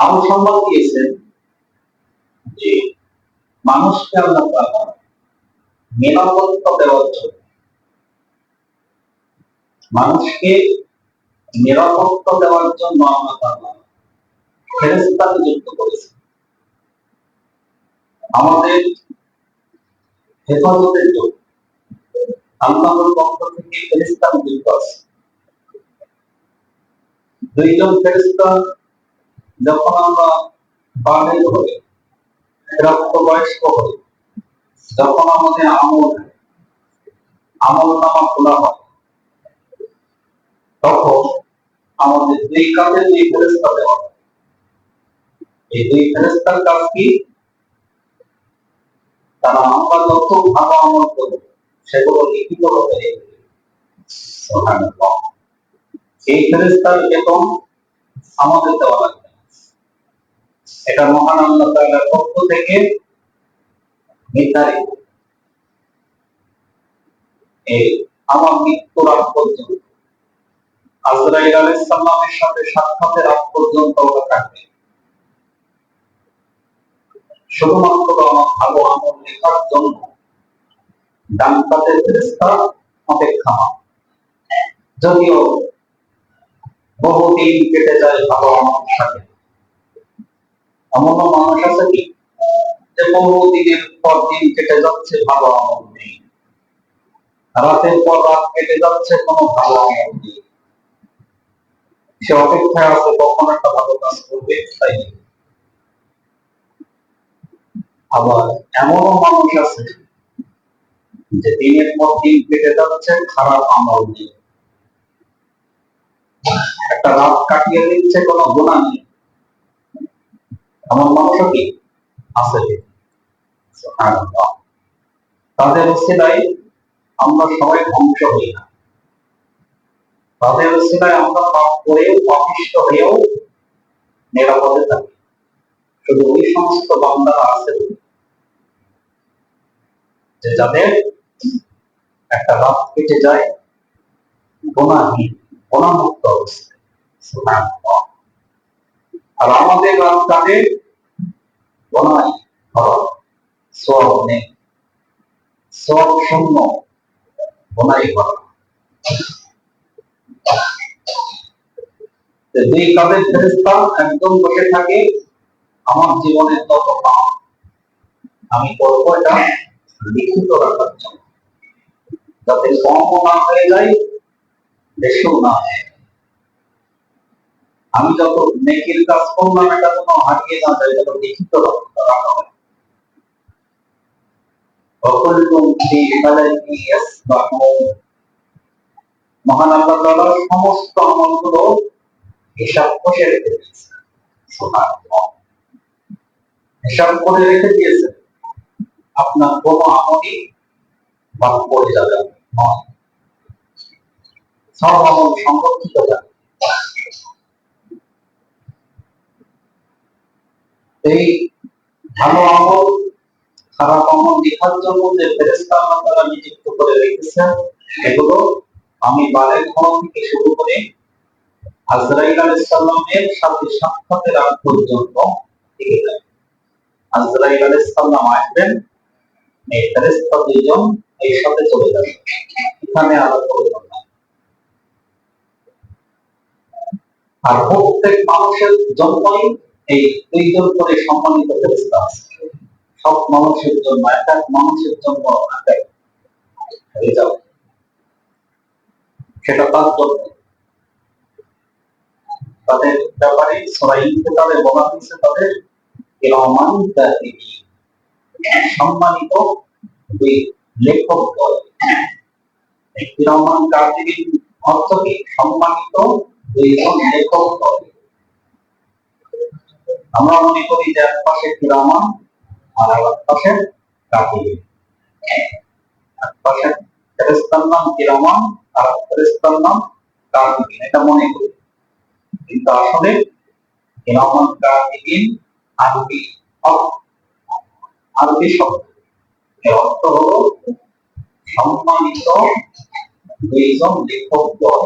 আরো সম্মান দিয়েছেন যে মানুষকে আল্লাহ তাআলা নিরাপত্তা দেওয়ার জন্য, মানুষকে নিরাপত্তা দেওয়ার জন্য আল্লাহ তাআলা ফেরেশতা নিযুক্ত করেছেন। আমাদের হেফাজতের জন্য আল্লাহর পক্ষ থেকে ফেরেশতা নিযুক্ত আছে। দুইজন ফেরেশতা যখন আমরা বালিগ হই, প্রাপ্তবয়স্ক হই, যখন আমাদের আমল নামা খোলা হয়, তখন আমাদের দুই কাজে দুই ফেরেশতা দেওয়া হয়। এই দুই ফেরেশতার কাজ কি? তারা আমরা যত ভালো আমল করব সেগুলো লিখিত ভাবে রেখে দেবে। সুবহানাল্লাহ। এই ফেরেশতার বেতন আমাদের দেওয়া লাগবে, এটা মহান আল্লাহ তাআলার পক্ষ থেকে নির্ধারিত। এই আমার মৃত্যুর আগ পর্যন্ত, আজরাইল আলাইহিস সালামের সাথে সাক্ষাতের আগ পর্যন্ত ওরা থাকবে। শুধুমাত্র আমার ভালো আমল লেখার জন্য ডান পাশের ফেরেশতা অপেক্ষামান। যদিও বহুদিন কেটে যায় ভালো আমলের সাথে, এমনও মানুষ আছে কি যে বহুদিনের পর দিন কেটে যাচ্ছে ভালো আমল নেই, রাতের পর রাত কেটে যাচ্ছে কোনো ভালো আমল নেই। সে অপেক্ষায় আছে কখন একটা ভালো কাজ করবে, তাই। আবার এমনও মানুষ আছে যে দিনের পর দিন কেটে যাচ্ছে খারাপ আমল নিয়ে, একটা রাত কাটিয়ে দিচ্ছে কোনো গুনাহ নেই। এমন মানুষও কি আছে? সুবহানাল্লাহ। তাদের উসিলায় আমরা সবাই ধ্বংস হই না, তাদের উসিলায় আমরা পাপ করেও পাপিষ্ঠ হয়েও নিরাপদে থাকি। শুধু ওই সমস্ত বান্দারা আছে যে যাদের একটা রাত কেটে যায় গুনাহহীন, গুনাহমুক্ত অবস্থায়। সুবহানাল্লাহ। আর আমাদের রাত কাটে গুনাহ ভরা, সওয়াব নেই, সওয়াব শূন্য, গুনাহ ভরা। দুই কাজের ফেরেশতা একদম বসে থাকে আমার জীবনের যত পাপ আমি করব এটা লিখিত রাখার জন্য, যাতে কমও না হয়ে যায়, বেশিও না হয়। আমি যত নেকির কাজ করলাম এটা যেন হারিয়ে না যায়, যেন লিখিত রাখা হয়। মহান আল্লাহ তাআলা সমস্ত আমলগুলো হিসাব করে রেখে দিয়েছেন। সুবহানাল্লাহ। হিসাব করে রেখে দিয়েছেন, আপনার কোনো আমলই বাদ পড়ে যাবে না, সব আমল সংরক্ষিত থাকে। এই ভালো আমল খারাপ আমল লেখার জন্য যে ফেরেশতা আল্লাহ তাআলা নিযুক্ত করে রেখেছেন, এগুলো আমি বালেগ হওয়া থেকে শুরু করে আজরাইল আলাইহিস সালামের সাথে সাক্ষাতের আগ পর্যন্ত থেকে যায়। আজরাইল আলাইহিস সালাম আসবেন, এই ফেরেশতা দুইজন এই সাথে চলে যাবে, এখানে আলাদা প্রয়োজন নাই। আর প্রত্যেক মানুষের জন্যই এই দুইজন করে সম্মানিত ফেরেশতা আছে। সব মানুষের জন্য, এক এক মানুষের জন্য এক হয়ে যাবে, সেটা তার জন্য। তাদের ব্যাপারে সূরা ইনফিতারে বলা হয়েছে তাদের কিরামান কাতিবিন, সম্মানিত দুই লেখক দল। এই কিরামান কাতিবিন অর্থ কি? সম্মানিত দুইজন লেখক দল। আমরা মনে করি যে এক পাশে কিরামান আর এক পাশে কাতিবিন, এক পাশে ফেরেশতার নাম কিরামান আর ফেরেশতার নাম কাতিবিন, এটা মনে করি। কিন্তু আসলে কিরামান কাতিবিন আরবি শব্দ, এর অর্থ হলো সম্মানিত দুইজন লেখক দল।